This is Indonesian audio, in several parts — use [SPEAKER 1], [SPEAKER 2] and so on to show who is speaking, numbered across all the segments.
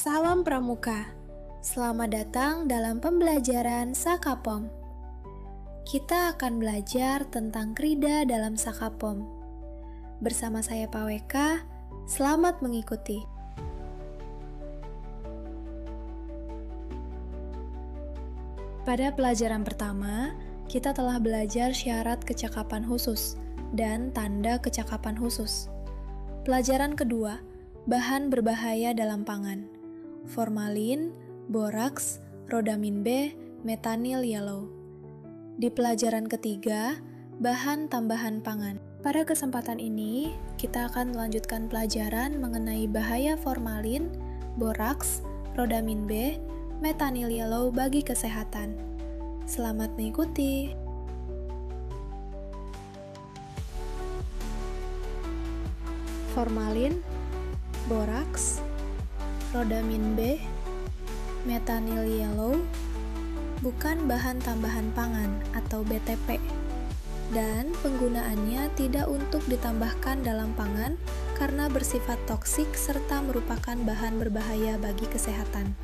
[SPEAKER 1] Salam Pramuka. Selamat datang dalam pembelajaran Sakapom. Kita akan belajar tentang krida dalam Sakapom. Bersama saya Paweka, selamat mengikuti. Pada pelajaran pertama, kita telah belajar syarat kecakapan khusus dan tanda kecakapan khusus. Pelajaran kedua, bahan berbahaya dalam pangan. Formalin, boraks, rodamin B, metanyl yellow. Di pelajaran ketiga, bahan tambahan pangan. Pada kesempatan ini, kita akan melanjutkan pelajaran mengenai bahaya formalin, boraks, rodamin B, metanyl yellow bagi kesehatan. Selamat mengikuti. Formalin, boraks, rodamin B, metanyl yellow bukan bahan tambahan pangan atau BTP, dan penggunaannya tidak untuk ditambahkan dalam pangan karena bersifat toksik serta merupakan bahan berbahaya bagi kesehatan.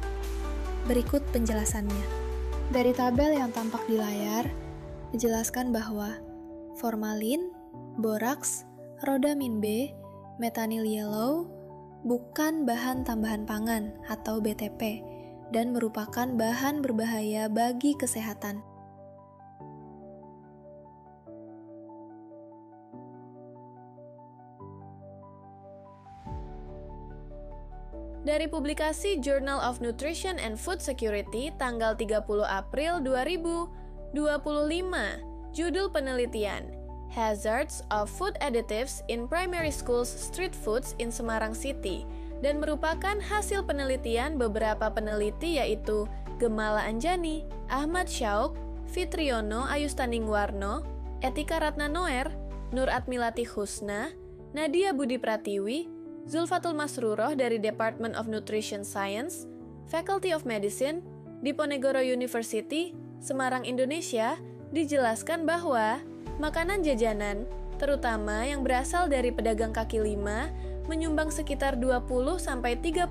[SPEAKER 1] Berikut penjelasannya. Dari tabel yang tampak di layar, dijelaskan bahwa formalin, boraks, rodamin B, metanyl yellow bukan bahan tambahan pangan atau BTP dan merupakan bahan berbahaya bagi kesehatan.
[SPEAKER 2] Dari publikasi Journal of Nutrition and Food Security tanggal 30 April 2025, judul penelitian Hazards of Food Additives in Primary Schools Street Foods in Semarang City, dan merupakan hasil penelitian beberapa peneliti yaitu Gemala Anjani, Ahmad Syauk, Fitriono Ayustaningwarno, Etika Ratna Noer, Nur Atmilati Husna, Nadia Budi Pratiwi, Zulfatul Masruroh dari Department of Nutrition Science, Faculty of Medicine, Diponegoro University, Semarang, Indonesia, dijelaskan bahwa makanan jajanan, terutama yang berasal dari pedagang kaki lima, menyumbang sekitar 20-30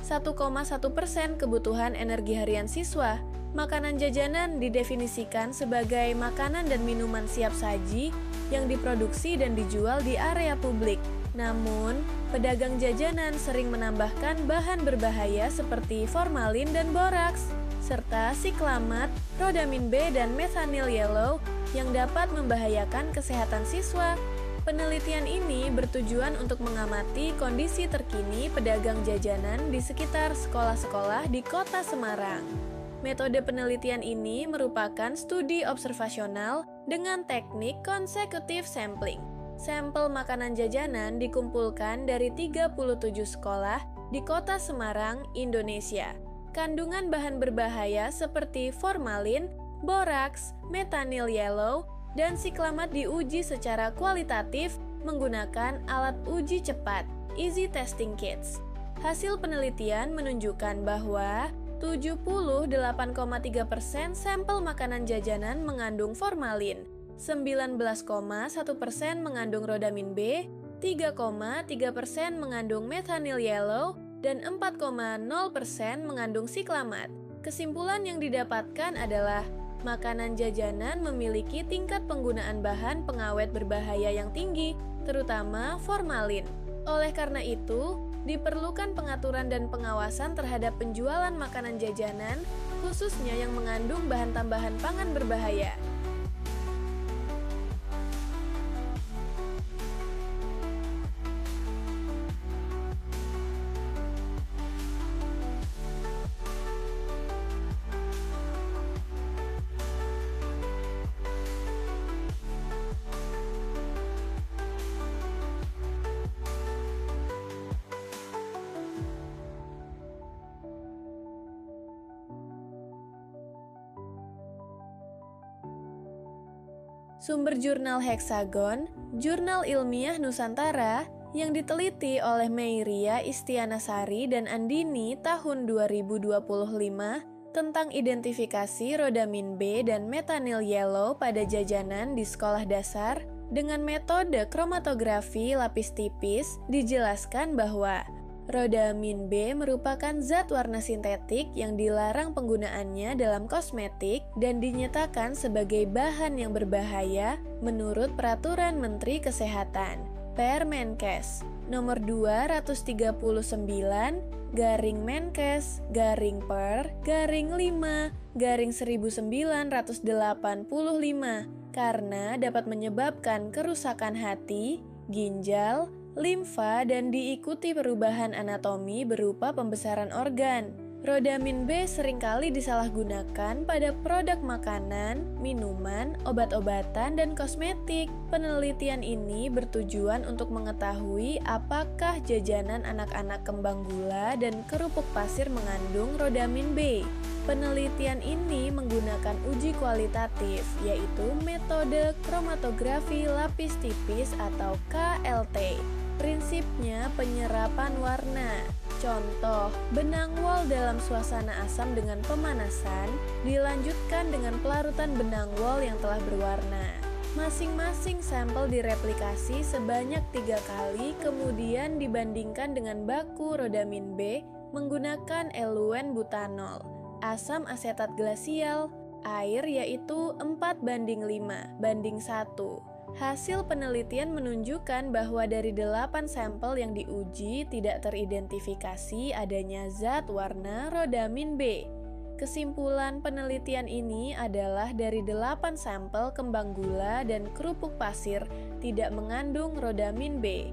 [SPEAKER 2] 1,1% kebutuhan energi harian siswa. Makanan jajanan didefinisikan sebagai makanan dan minuman siap saji yang diproduksi dan dijual di area publik. Namun, pedagang jajanan sering menambahkan bahan berbahaya seperti formalin dan boraks, serta siklamat, rodamin B, dan metanyl yellow yang dapat membahayakan kesehatan siswa. Penelitian ini bertujuan untuk mengamati kondisi terkini pedagang jajanan di sekitar sekolah-sekolah di Kota Semarang. Metode penelitian ini merupakan studi observasional dengan teknik consecutive sampling. Sampel makanan jajanan dikumpulkan dari 37 sekolah di Kota Semarang, Indonesia. Kandungan bahan berbahaya seperti formalin, boraks, metanyl yellow, dan siklamat diuji secara kualitatif menggunakan alat uji cepat, Easy Testing Kits. Hasil penelitian menunjukkan bahwa 78,3% sampel makanan jajanan mengandung formalin, 19,1% mengandung rodamin B, 3,3% mengandung metanyl yellow, dan 4,0% mengandung siklamat. Kesimpulan yang didapatkan adalah makanan jajanan memiliki tingkat penggunaan bahan pengawet berbahaya yang tinggi, terutama formalin. Oleh karena itu, diperlukan pengaturan dan pengawasan terhadap penjualan makanan jajanan, khususnya yang mengandung bahan tambahan pangan berbahaya. Sumber jurnal Hexagon, Jurnal Ilmiah Nusantara, yang diteliti oleh Meiria Istianasari dan Andini tahun 2025 tentang identifikasi rodamin B dan metanyl yellow pada jajanan di sekolah dasar dengan metode kromatografi lapis tipis, dijelaskan bahwa Rhodamin B merupakan zat warna sintetik yang dilarang penggunaannya dalam kosmetik dan dinyatakan sebagai bahan yang berbahaya menurut Peraturan Menteri Kesehatan Permenkes nomor 239/Per/5/1985 karena dapat menyebabkan kerusakan hati, ginjal, limfa, dan diikuti perubahan anatomi berupa pembesaran organ. Rhodamin B seringkali disalahgunakan pada produk makanan, minuman, obat-obatan, dan kosmetik. Penelitian ini bertujuan untuk mengetahui apakah jajanan anak-anak kembang gula dan kerupuk pasir mengandung Rhodamin B. Penelitian ini menggunakan uji kualitatif, yaitu metode kromatografi lapis tipis atau KLT. Prinsipnya penyerapan warna. Contoh, benang wol dalam suasana asam dengan pemanasan dilanjutkan dengan pelarutan benang wol yang telah berwarna. Masing-masing sampel direplikasi sebanyak 3 kali, kemudian dibandingkan dengan baku Rhodamin B menggunakan eluen butanol, asam asetat glasial, air yaitu 4:5:1. Hasil penelitian menunjukkan bahwa dari 8 sampel yang diuji tidak teridentifikasi adanya zat warna Rhodamin B. Kesimpulan penelitian ini adalah dari 8 sampel kembang gula dan kerupuk pasir tidak mengandung Rhodamin B.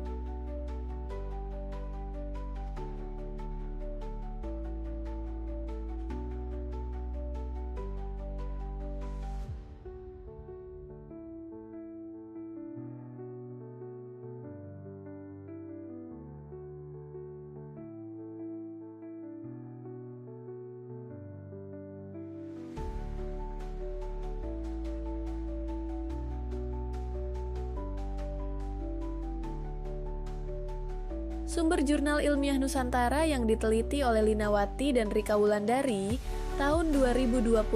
[SPEAKER 2] Sumber jurnal ilmiah Nusantara yang diteliti oleh Linawati dan Rika Wulandari tahun 2025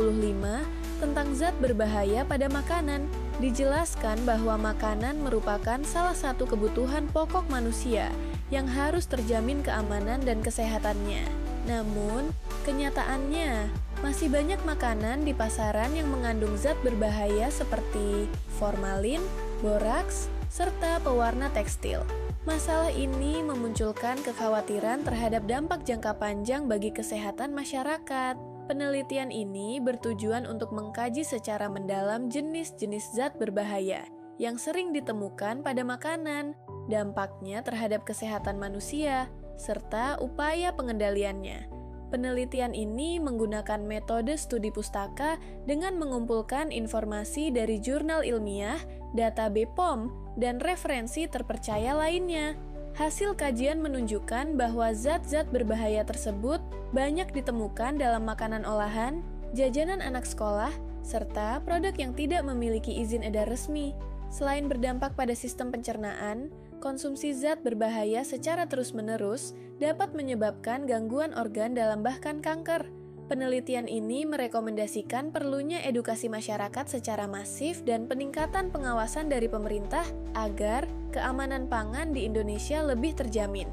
[SPEAKER 2] tentang zat berbahaya pada makanan dijelaskan bahwa makanan merupakan salah satu kebutuhan pokok manusia yang harus terjamin keamanan dan kesehatannya. Namun, kenyataannya masih banyak makanan di pasaran yang mengandung zat berbahaya seperti formalin, boraks, serta pewarna tekstil. Masalah ini memunculkan kekhawatiran terhadap dampak jangka panjang bagi kesehatan masyarakat. Penelitian ini bertujuan untuk mengkaji secara mendalam jenis-jenis zat berbahaya yang sering ditemukan pada makanan, dampaknya terhadap kesehatan manusia, serta upaya pengendaliannya. Penelitian ini menggunakan metode studi pustaka dengan mengumpulkan informasi dari jurnal ilmiah, data BPOM, dan referensi terpercaya lainnya. Hasil kajian menunjukkan bahwa zat-zat berbahaya tersebut banyak ditemukan dalam makanan olahan, jajanan anak sekolah, serta produk yang tidak memiliki izin edar resmi. Selain berdampak pada sistem pencernaan, konsumsi zat berbahaya secara terus-menerus dapat menyebabkan gangguan organ dalam bahkan kanker. Penelitian ini merekomendasikan perlunya edukasi masyarakat secara masif dan peningkatan pengawasan dari pemerintah agar keamanan pangan di Indonesia lebih terjamin.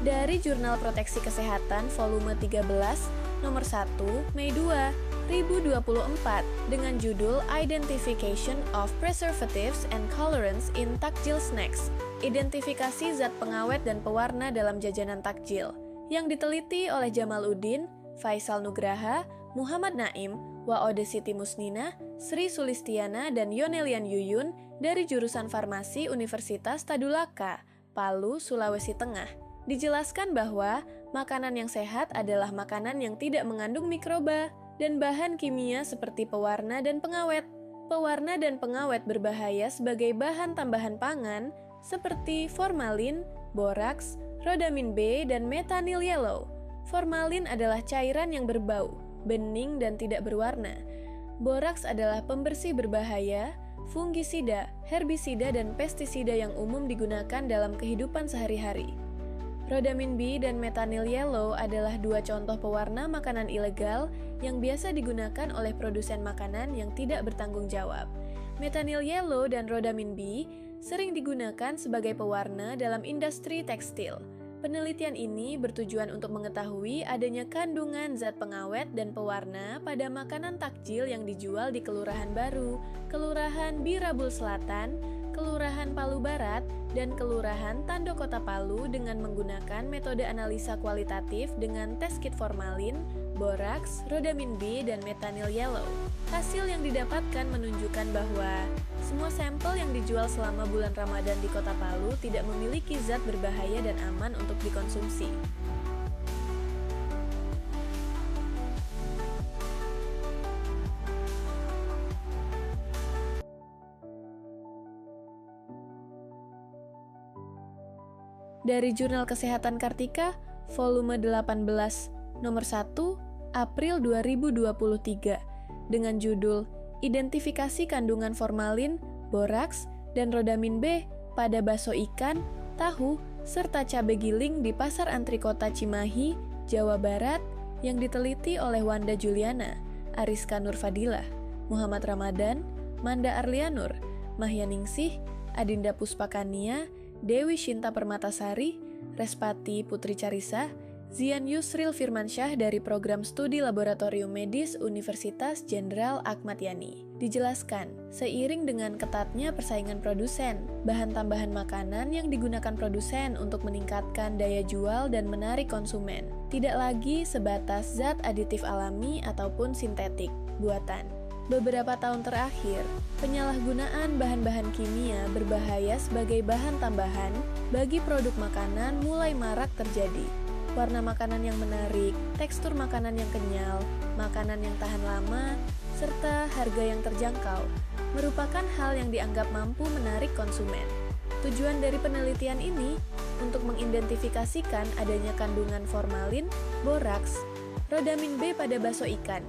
[SPEAKER 2] Dari Jurnal Proteksi Kesehatan volume 13 nomor 1 Mei 2 2024 dengan judul Identification of Preservatives and Colorants in Takjil Snacks, identifikasi zat pengawet dan pewarna dalam jajanan takjil, yang diteliti oleh Jamaluddin, Faisal Nugraha, Muhammad Naim, Waode Siti Musnina, Sri Sulistiana, dan Yonelian Yuyun dari jurusan Farmasi Universitas Tadulaka, Palu, Sulawesi Tengah. Dijelaskan bahwa makanan yang sehat adalah makanan yang tidak mengandung mikroba dan bahan kimia seperti pewarna dan pengawet. Pewarna dan pengawet berbahaya sebagai bahan tambahan pangan seperti formalin, boraks, Rhodamin B, dan methyl yellow. Formalin adalah cairan yang berbau, bening, dan tidak berwarna. Boraks adalah pembersih berbahaya. fungisida, herbisida, dan pestisida yang umum digunakan dalam kehidupan sehari-hari. Rhodamin B dan metanyl yellow adalah dua contoh pewarna makanan ilegal yang biasa digunakan oleh produsen makanan yang tidak bertanggung jawab. Metanyl yellow dan rhodamin B sering digunakan sebagai pewarna dalam industri tekstil. Penelitian ini bertujuan untuk mengetahui adanya kandungan zat pengawet dan pewarna pada makanan takjil yang dijual di Kelurahan Baru, Kelurahan Birabul Selatan, Kelurahan Palu Barat, dan Kelurahan Tando Kota Palu dengan menggunakan metode analisa kualitatif dengan tes kit formalin, boraks, rhodamin B, dan metanyl yellow. Hasil yang didapatkan menunjukkan bahwa semua sampel yang dijual selama bulan Ramadan di Kota Palu tidak memiliki zat berbahaya dan aman untuk dikonsumsi. Dari Jurnal Kesehatan Kartika, volume 18, nomor 1, April 2023, dengan judul Identifikasi Kandungan Formalin, Boraks, dan Rhodamin B pada bakso ikan, tahu, serta cabai giling di Pasar Antri Kota Cimahi, Jawa Barat, yang diteliti oleh Wanda Juliana, Ariska Nurfadilah, Muhammad Ramadan, Manda Arlianur, Mahyaningsih, Adinda Puspakania, Dewi Shinta Permatasari, Respati Putri Carisa, Zian Yusril Firmansyah dari Program Studi Laboratorium Medis Universitas Jenderal Ahmad Yani. Dijelaskan, seiring dengan ketatnya persaingan produsen, bahan tambahan makanan yang digunakan produsen untuk meningkatkan daya jual dan menarik konsumen, tidak lagi sebatas zat aditif alami ataupun sintetik, buatan. Beberapa tahun terakhir, penyalahgunaan bahan-bahan kimia berbahaya sebagai bahan tambahan bagi produk makanan mulai marak terjadi. Warna makanan yang menarik, tekstur makanan yang kenyal, makanan yang tahan lama, serta harga yang terjangkau merupakan hal yang dianggap mampu menarik konsumen. Tujuan dari penelitian ini untuk mengidentifikasikan adanya kandungan formalin, boraks, rhodamin B pada bakso ikan,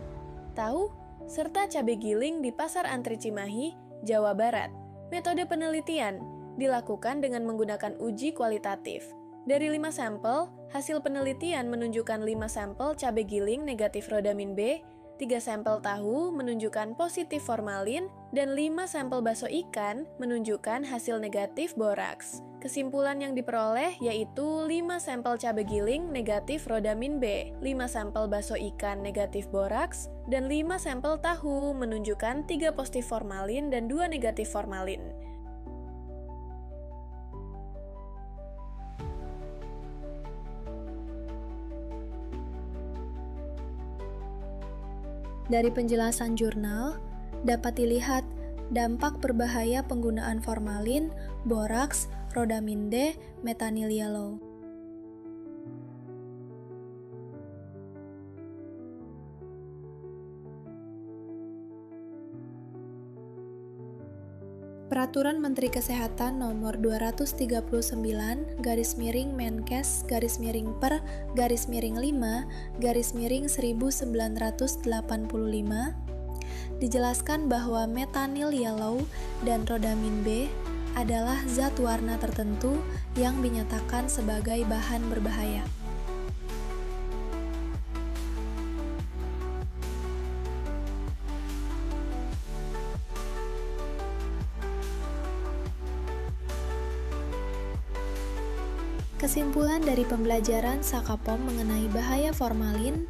[SPEAKER 2] tahu, serta cabai giling di Pasar Antri Cimahi, Jawa Barat. Metode penelitian dilakukan dengan menggunakan uji kualitatif. Dari 5 sampel, hasil penelitian menunjukkan 5 sampel cabai giling negatif rhodamin B, 3 sampel tahu menunjukkan positif formalin, dan 5 sampel bakso ikan menunjukkan hasil negatif boraks. Kesimpulan yang diperoleh yaitu 5 sampel cabai giling negatif rhodamin B, 5 sampel bakso ikan negatif boraks, dan 5 sampel tahu menunjukkan 3 positif formalin dan 2 negatif formalin.
[SPEAKER 1] Dari penjelasan jurnal, dapat dilihat dampak berbahaya penggunaan formalin, boraks, rhodamin D, metanyl yellow. Peraturan Menteri Kesehatan Nomor 239//per/5/1985 dijelaskan bahwa metanyl yellow dan rhodamin B adalah zat warna tertentu yang dinyatakan sebagai bahan berbahaya. Kesimpulan dari pembelajaran Sakapom mengenai bahaya formalin,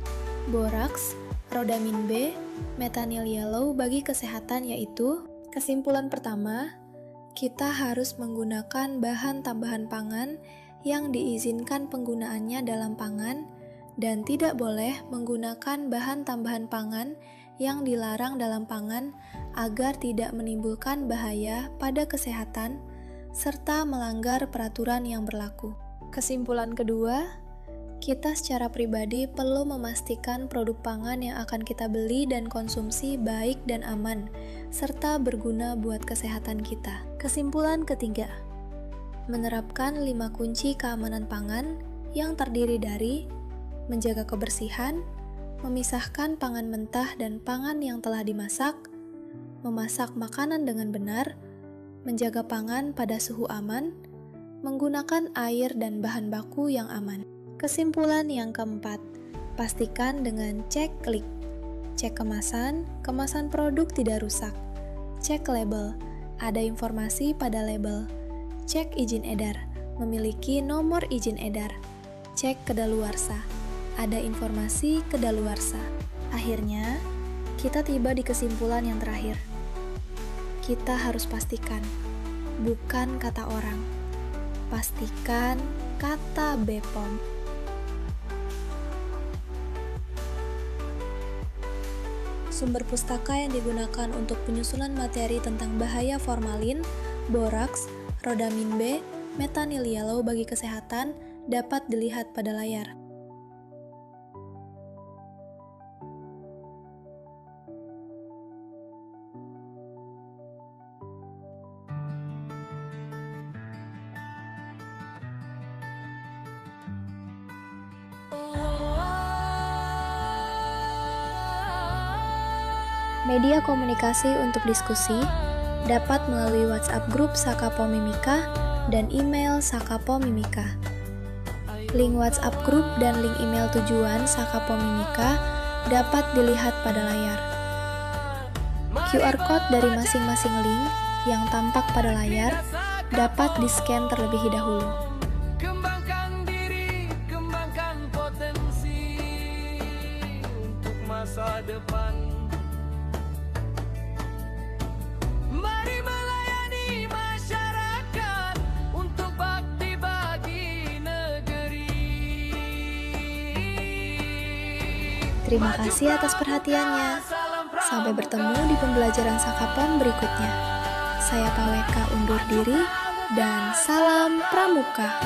[SPEAKER 1] boraks, rhodamin B, metanyl yellow bagi kesehatan yaitu: kesimpulan pertama, kita harus menggunakan bahan tambahan pangan yang diizinkan penggunaannya dalam pangan dan tidak boleh menggunakan bahan tambahan pangan yang dilarang dalam pangan agar tidak menimbulkan bahaya pada kesehatan serta melanggar peraturan yang berlaku. Kesimpulan kedua, kita secara pribadi perlu memastikan produk pangan yang akan kita beli dan konsumsi baik dan aman, serta berguna buat kesehatan kita. Kesimpulan ketiga, menerapkan 5 kunci keamanan pangan yang terdiri dari menjaga kebersihan, memisahkan pangan mentah dan pangan yang telah dimasak, memasak makanan dengan benar, menjaga pangan pada suhu aman, menggunakan air dan bahan baku yang aman. Kesimpulan yang keempat, pastikan dengan cek klik. Cek kemasan, kemasan produk tidak rusak. Cek label, ada informasi pada label. Cek izin edar, memiliki nomor izin edar. Cek kedaluarsa, ada informasi kedaluarsa. Akhirnya, kita tiba di kesimpulan yang terakhir. Kita harus pastikan, bukan kata orang. Pastikan kata BPOM. Sumber pustaka yang digunakan untuk penyusunan materi tentang bahaya formalin, boraks, rodamin B, metanil yellow bagi kesehatan dapat dilihat pada layar. Media komunikasi untuk diskusi dapat melalui WhatsApp grup Sakapo Mimika dan email Sakapo Mimika. Link WhatsApp grup dan link email tujuan Sakapo Mimika dapat dilihat pada layar. QR code dari masing-masing link yang tampak pada layar dapat di-scan terlebih dahulu.
[SPEAKER 3] Kembangkan diri, kembangkan potensi untuk masa depan. Mari melayani masyarakat untuk bakti bagi negeri.
[SPEAKER 1] Terima kasih atas perhatiannya. Sampai bertemu di pembelajaran Sakapom berikutnya. Saya Paweka undur diri dan salam Pramuka.